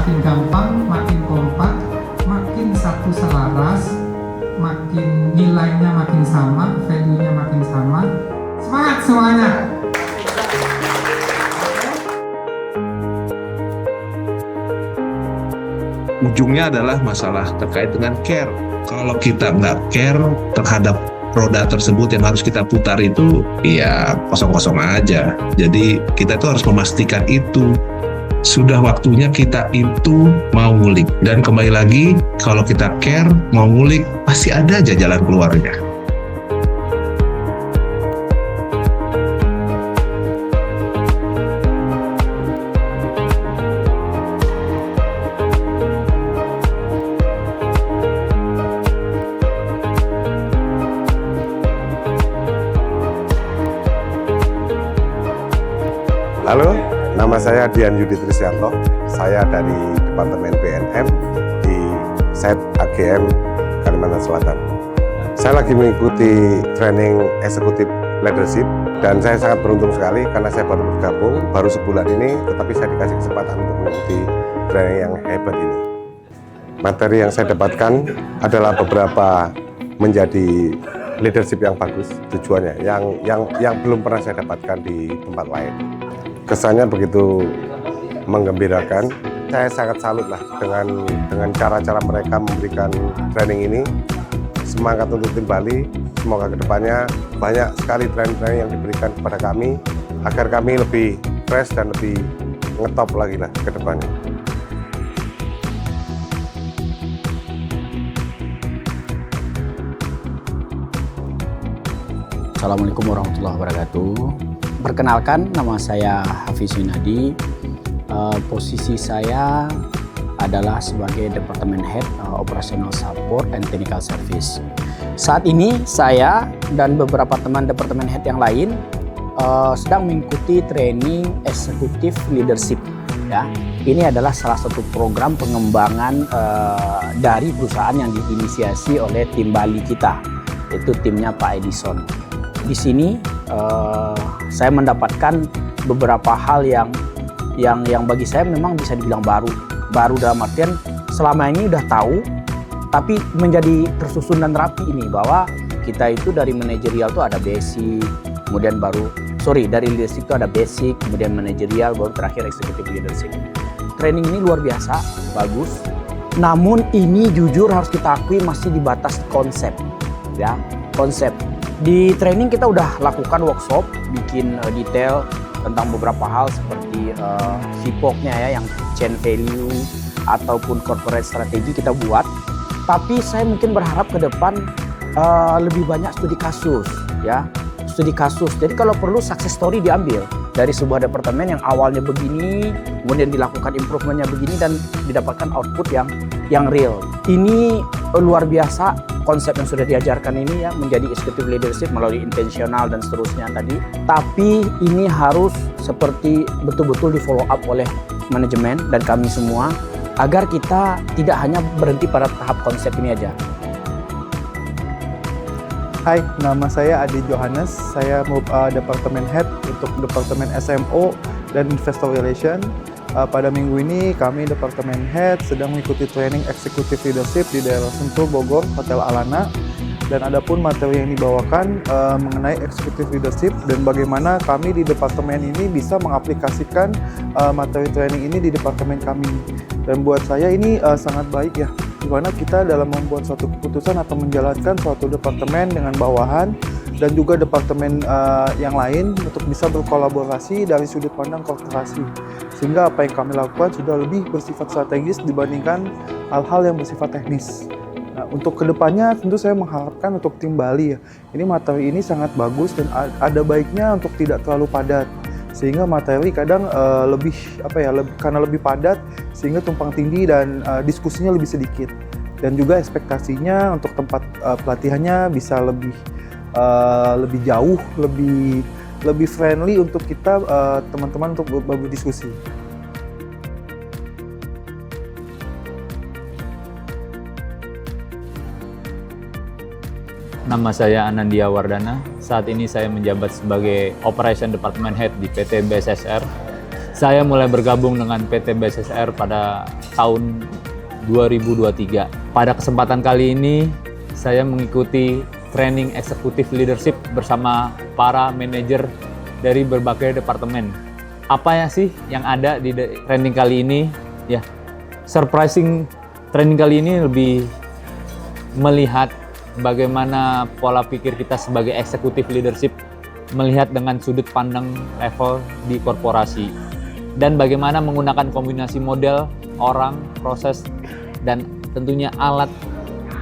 makin gampang, makin kompak, makin satu selaras, makin nilainya makin sama, value-nya makin sama. Semangat semuanya! Ujungnya adalah masalah terkait dengan care. Kalau kita nggak care terhadap roda tersebut yang harus kita putar itu, ya kosong-kosong aja. Jadi kita itu harus memastikan itu. Sudah waktunya kita itu mau ngulik. Dan kembali lagi, kalau kita care, mau ngulik, pasti ada aja jalan keluarnya. Halo, nama saya Dian Yudi Trisyanto. Saya dari Departemen PNM di SET AGM Kalimantan Selatan. Saya lagi mengikuti training eksekutif leadership dan saya sangat beruntung sekali karena saya baru bergabung, baru sebulan ini, tetapi saya dikasih kesempatan untuk mengikuti training yang hebat ini. Materi yang saya dapatkan adalah beberapa menjadi leadership yang bagus tujuannya, yang belum pernah saya dapatkan di tempat lain. Kesannya begitu menggembirakan. Saya sangat salut lah dengan cara-cara mereka memberikan training ini. Semangat untuk tim Bali. Semoga kedepannya banyak sekali training yang diberikan kepada kami agar kami lebih fresh dan lebih ngetop lagi lah ke depannya. Assalamualaikum warahmatullahi wabarakatuh. Perkenalkan, nama saya Hafiz Yunadi. Posisi saya adalah sebagai Departemen Head Operational Support and Technical Service. Saat ini saya dan beberapa teman Departemen Head yang lain sedang mengikuti training eksekutif leadership. Ya, ini adalah salah satu program pengembangan dari perusahaan yang diinisiasi oleh tim Bali kita, yaitu timnya Pak Edison. Di sini saya mendapatkan beberapa hal yang bagi saya memang bisa dibilang baru dalam artian selama ini udah tahu, tapi menjadi tersusun dan rapi ini bahwa kita itu dari manajerial itu ada basic, kemudian dari leadership itu ada basic, kemudian manajerial, baru terakhir executive leadership. Training ini luar biasa, bagus. Namun ini jujur harus kita akui masih di batas konsep, ya, konsep. Di training kita udah lakukan workshop, bikin detail tentang beberapa hal seperti SIPOK-nya ya, yang chain value ataupun corporate strategy kita buat. Tapi saya mungkin berharap ke depan lebih banyak studi kasus, ya, studi kasus. Jadi kalau perlu success story diambil dari sebuah departemen yang awalnya begini, kemudian dilakukan improvementnya begini dan didapatkan output yang real. Ini luar biasa. Konsep yang sudah diajarkan ini ya menjadi executive leadership melalui intensional dan seterusnya tadi. Tapi ini harus seperti betul-betul di follow up oleh manajemen dan kami semua agar kita tidak hanya berhenti pada tahap konsep ini aja. Hai, nama saya Adi Johannes. Saya Departemen Head untuk Departemen SMO dan Investor Relation. Pada minggu ini kami Departemen Head sedang mengikuti training Executive Leadership di daerah Sentul, Bogor, Hotel Alana. Dan adapun materi yang dibawakan mengenai Executive Leadership dan bagaimana kami di departemen ini bisa mengaplikasikan materi training ini di departemen kami. Dan buat saya ini sangat baik ya, di mana kita dalam membuat suatu keputusan atau menjalankan suatu departemen dengan bawahan dan juga departemen yang lain untuk bisa berkolaborasi dari sudut pandang korporasi. Sehingga apa yang kami lakukan sudah lebih bersifat strategis dibandingkan hal-hal yang bersifat teknis. Nah, untuk kedepannya tentu saya mengharapkan untuk tim Bali ya, ini materi ini sangat bagus dan ada baiknya untuk tidak terlalu padat. Sehingga materi kadang karena lebih padat sehingga tumpang tindih dan diskusinya lebih sedikit. Dan juga ekspektasinya untuk tempat pelatihannya bisa lebih jauh, lebih friendly untuk kita teman-teman untuk berdiskusi. Nama saya Anandia Wardana. Saat ini saya menjabat sebagai Operation Department Head di PT BSSR. Saya mulai bergabung dengan PT BSSR pada tahun 2023. Pada kesempatan kali ini, saya mengikuti training eksekutif leadership bersama para manajer dari berbagai departemen. Apa ya sih yang ada di training kali ini? Ya, surprising training kali ini lebih melihat bagaimana pola pikir kita sebagai eksekutif leadership, melihat dengan sudut pandang level di korporasi, dan bagaimana menggunakan kombinasi model, orang, proses, dan tentunya alat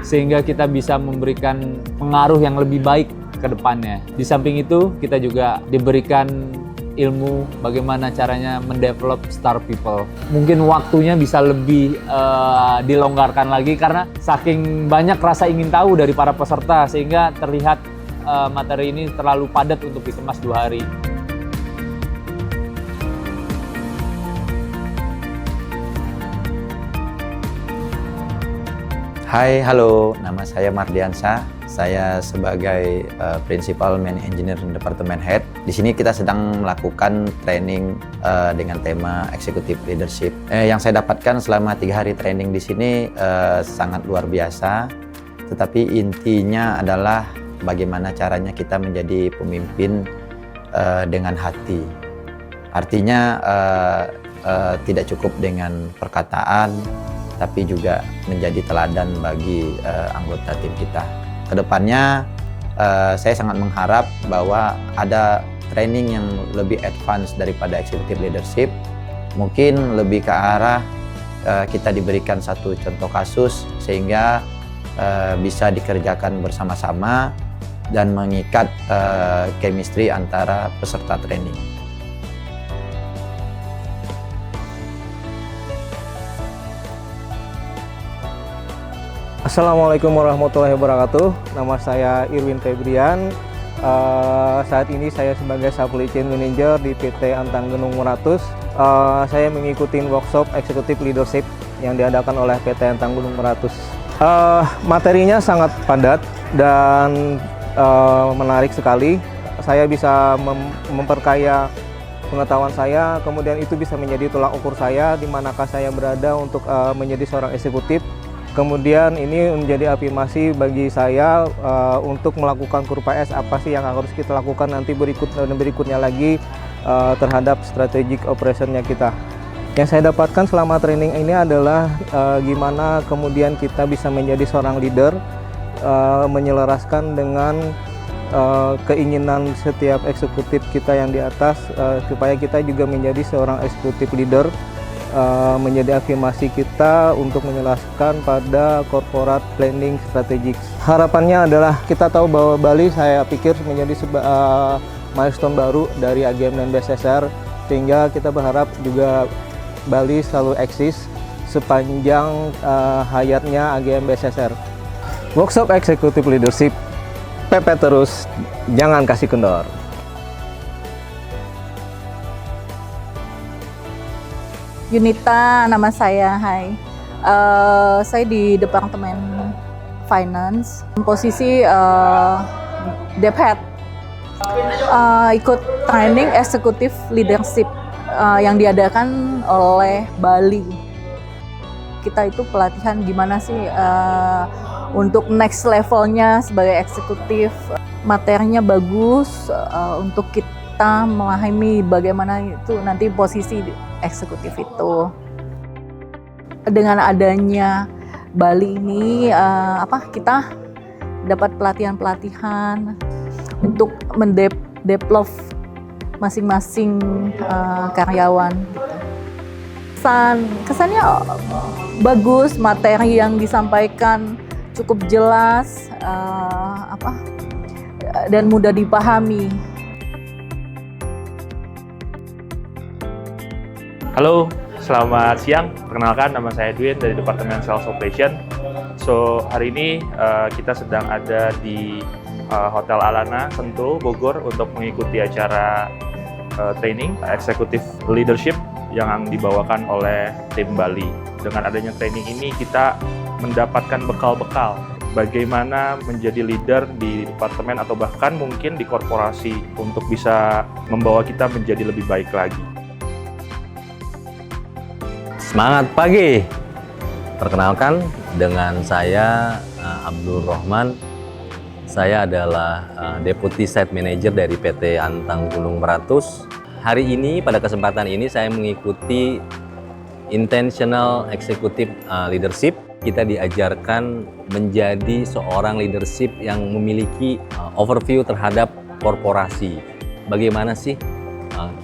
sehingga kita bisa memberikan pengaruh yang lebih baik ke depannya. Di samping itu, kita juga diberikan ilmu bagaimana caranya mendevelop star people. Mungkin waktunya bisa lebih dilonggarkan lagi karena saking banyak rasa ingin tahu dari para peserta sehingga terlihat materi ini terlalu padat untuk dikemas 2 hari. Hai, halo, nama saya Mardiansyah. Saya sebagai Principal Man Engineer Department Head. Di sini kita sedang melakukan training dengan tema Executive Leadership. Yang saya dapatkan selama 3 hari training di sini sangat luar biasa. Tetapi intinya adalah bagaimana caranya kita menjadi pemimpin dengan hati. Artinya tidak cukup dengan perkataan, tapi juga menjadi teladan bagi anggota tim kita. Kedepannya saya sangat mengharap bahwa ada training yang lebih advance daripada executive leadership, mungkin lebih ke arah kita diberikan satu contoh kasus sehingga bisa dikerjakan bersama-sama dan mengikat chemistry antara peserta training. Assalamualaikum warahmatullahi wabarakatuh. Nama saya Irwin Febrian. Saat ini saya sebagai Supply Chain Manager di PT Antang Gunung Meratus. Saya mengikuti workshop Executive Leadership yang diadakan oleh PT Antang Gunung Meratus. Materinya sangat padat dan menarik sekali. Saya bisa memperkaya pengetahuan saya, kemudian itu bisa menjadi tolak ukur saya di manakah saya berada untuk menjadi seorang eksekutif. Kemudian ini menjadi afirmasi bagi saya untuk melakukan kurva S, apa sih yang harus kita lakukan nanti berikutnya lagi terhadap strategic operationnya kita. Yang saya dapatkan selama training ini adalah gimana kemudian kita bisa menjadi seorang leader, menyelaraskan dengan keinginan setiap eksekutif kita yang di atas, supaya kita juga menjadi seorang eksekutif leader, menjadi afirmasi kita untuk menjelaskan pada corporate planning strategik. Harapannya adalah kita tahu bahwa Bali saya pikir menjadi milestone baru dari AGM dan BSSR, sehingga kita berharap juga Bali selalu eksis sepanjang hayatnya AGM BSSR. Workshop Executive Leadership, PP terus, jangan kasih kendor. Yunita, nama saya. Hai, saya di Departemen Finance, posisi Dev Head. Ikut training Executive Leadership yang diadakan oleh Bali. Kita itu pelatihan gimana sih untuk next levelnya sebagai eksekutif. Materinya bagus untuk kita memahami bagaimana itu nanti posisi eksekutif itu. Dengan adanya Bali ini kita dapat pelatihan-pelatihan untuk mendevelop masing-masing karyawan. Kesannya bagus, materi yang disampaikan cukup jelas, dan mudah dipahami. Halo, selamat siang. Perkenalkan, nama saya Edwin dari Departemen Sales Operation. Hari ini kita sedang ada di Hotel Alana, Sentul, Bogor untuk mengikuti acara training Executive Leadership yang dibawakan oleh tim Bali. Dengan adanya training ini kita mendapatkan bekal-bekal bagaimana menjadi leader di departemen atau bahkan mungkin di korporasi untuk bisa membawa kita menjadi lebih baik lagi. Semangat pagi! Perkenalkan, dengan saya Abdul Rahman. Saya adalah Deputy Site Manager dari PT Antang Gunung Meratus. Hari ini, pada kesempatan ini, saya mengikuti Intentional Executive Leadership. Kita diajarkan menjadi seorang leadership yang memiliki overview terhadap korporasi. Bagaimana sih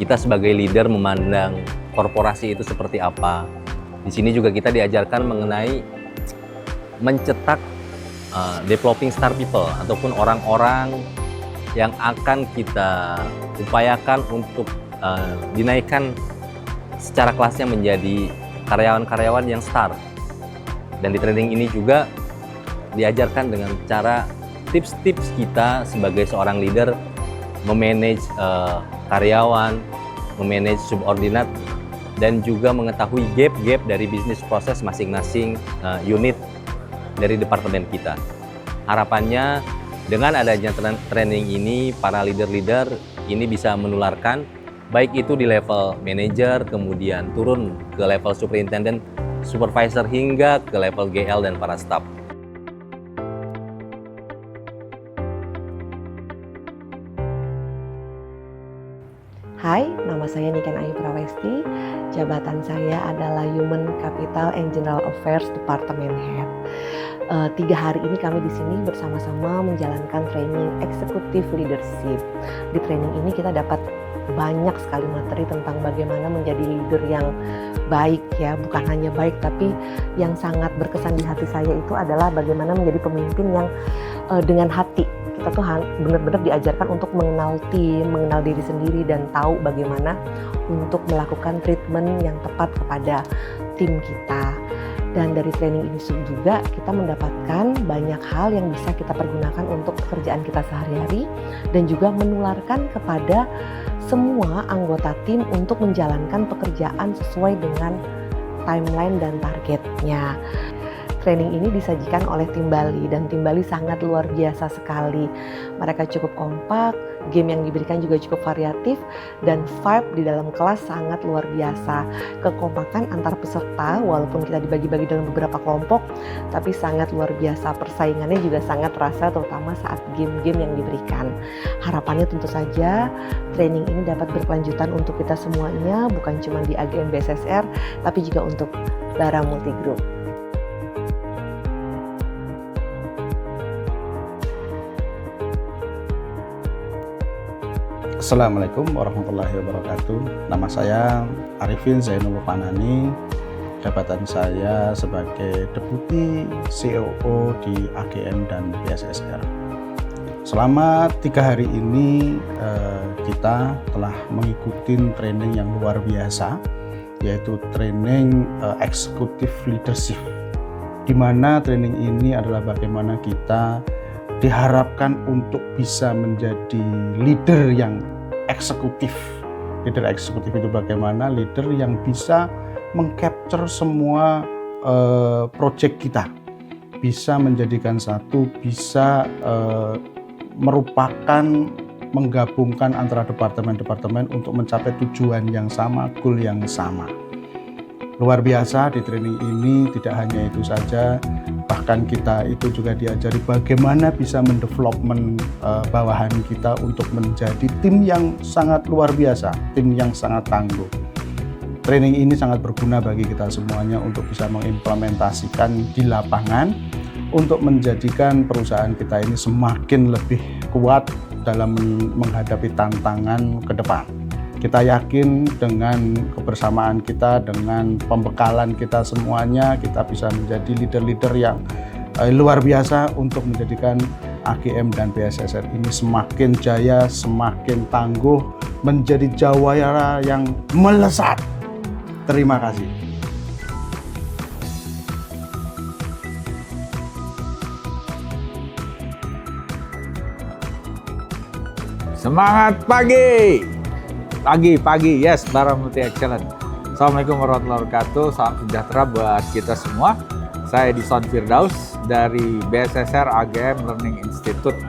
kita sebagai leader memandang korporasi itu seperti apa? Di sini juga kita diajarkan mengenai mencetak developing star people ataupun orang-orang yang akan kita upayakan untuk dinaikkan secara kelasnya menjadi karyawan-karyawan yang star. Dan di training ini juga diajarkan dengan cara tips-tips kita sebagai seorang leader memanage karyawan, memanage subordinat, dan juga mengetahui gap-gap dari bisnis proses masing-masing unit dari departemen kita. Harapannya dengan adanya training ini, para leader-leader ini bisa menularkan, baik itu di level manager, kemudian turun ke level superintendent, supervisor, hingga ke level GL dan para staff. Hai, nama saya Niken Ayu Prawesti. Jabatan saya adalah Human Capital and General Affairs Department Head. 3 hari ini kami di sini bersama-sama menjalankan training Executive Leadership. Di training ini kita dapat banyak sekali materi tentang bagaimana menjadi leader yang baik ya, bukan hanya baik tapi yang sangat berkesan di hati saya itu adalah bagaimana menjadi pemimpin yang dengan hati. Kita tuh benar-benar diajarkan untuk mengenal tim, mengenal diri sendiri dan tahu bagaimana untuk melakukan treatment yang tepat kepada tim kita. Dan dari training ini juga kita mendapatkan banyak hal yang bisa kita pergunakan untuk pekerjaan kita sehari-hari dan juga menularkan kepada semua anggota tim untuk menjalankan pekerjaan sesuai dengan timeline dan targetnya. Training ini disajikan oleh tim Bali dan tim Bali sangat luar biasa sekali. Mereka cukup kompak, game yang diberikan juga cukup variatif, dan vibe di dalam kelas sangat luar biasa. Kekompakan antar peserta walaupun kita dibagi-bagi dalam beberapa kelompok, tapi sangat luar biasa. Persaingannya juga sangat terasa terutama saat game-game yang diberikan. Harapannya tentu saja training ini dapat berkelanjutan untuk kita semuanya, bukan cuma di AGM BSSR, tapi juga untuk Bara Multi Group. Assalamualaikum warahmatullahi wabarakatuh. Nama saya Arifin Zainul Fanani. Jabatan saya sebagai Deputi COO di AGM dan BSSR. Selama 3 hari ini kita telah mengikuti training yang luar biasa, yaitu training Executive Leadership, di mana training ini adalah bagaimana kita diharapkan untuk bisa menjadi leader yang eksekutif. Leader eksekutif itu bagaimana? Leader yang bisa mengcapture semua project kita, bisa menjadikan satu, bisa merupakan menggabungkan antara departemen-departemen untuk mencapai tujuan yang sama, goal yang sama. Luar biasa di training ini, tidak hanya itu saja, bahkan kita itu juga diajari bagaimana bisa mendevelopment bawahan kita untuk menjadi tim yang sangat luar biasa, tim yang sangat tangguh. Training ini sangat berguna bagi kita semuanya untuk bisa mengimplementasikan di lapangan, untuk menjadikan perusahaan kita ini semakin lebih kuat dalam menghadapi tantangan ke depan. Kita yakin dengan kebersamaan kita, dengan pembekalan kita semuanya, kita bisa menjadi leader-leader yang luar biasa untuk menjadikan AGM dan BSSR ini semakin jaya, semakin tangguh, menjadi jawara yang melesat. Terima kasih. Semangat pagi! Pagi, yes, Bara Multi Excellent. Assalamualaikum warahmatullahi wabarakatuh, salam sejahtera buat kita semua. Saya Dison Firdaus dari BSSR AGM Learning Institute,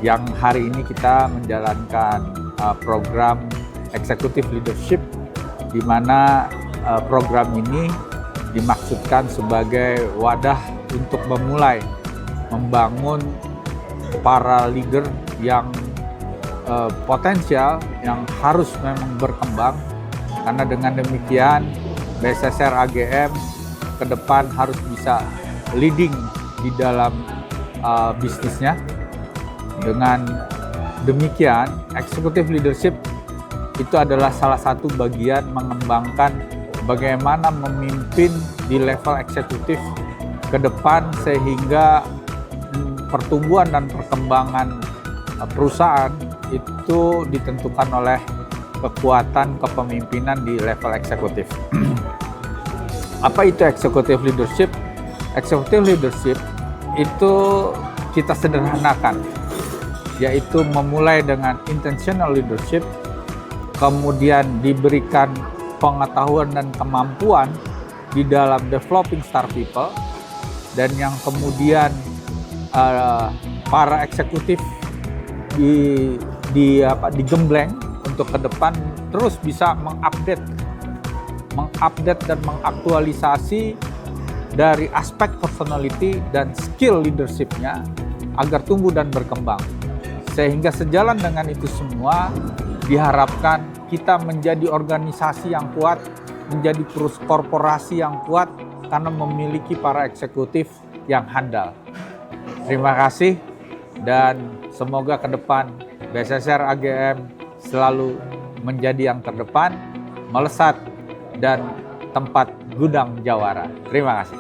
yang hari ini kita menjalankan program Executive Leadership, di mana program ini dimaksudkan sebagai wadah untuk memulai membangun para leader yang potensial, yang harus memang berkembang, karena dengan demikian BSSR AGM ke depan harus bisa leading di dalam bisnisnya. Dengan demikian, executive leadership itu adalah salah satu bagian mengembangkan bagaimana memimpin di level eksekutif ke depan, sehingga pertumbuhan dan perkembangan perusahaan itu ditentukan oleh kekuatan kepemimpinan di level eksekutif. Apa itu executive leadership? Executive leadership itu kita sederhanakan, yaitu memulai dengan intentional leadership, kemudian diberikan pengetahuan dan kemampuan di dalam developing star people, dan yang kemudian para eksekutif digembleng untuk ke depan terus bisa mengupdate dan mengaktualisasi dari aspek personality dan skill leadershipnya agar tumbuh dan berkembang. Sehingga sejalan dengan itu semua, diharapkan kita menjadi organisasi yang kuat, menjadi korporasi yang kuat karena memiliki para eksekutif yang handal. Terima kasih, dan semoga ke depan BSSR AGM selalu menjadi yang terdepan, melesat, dan tempat gudang jawara. Terima kasih.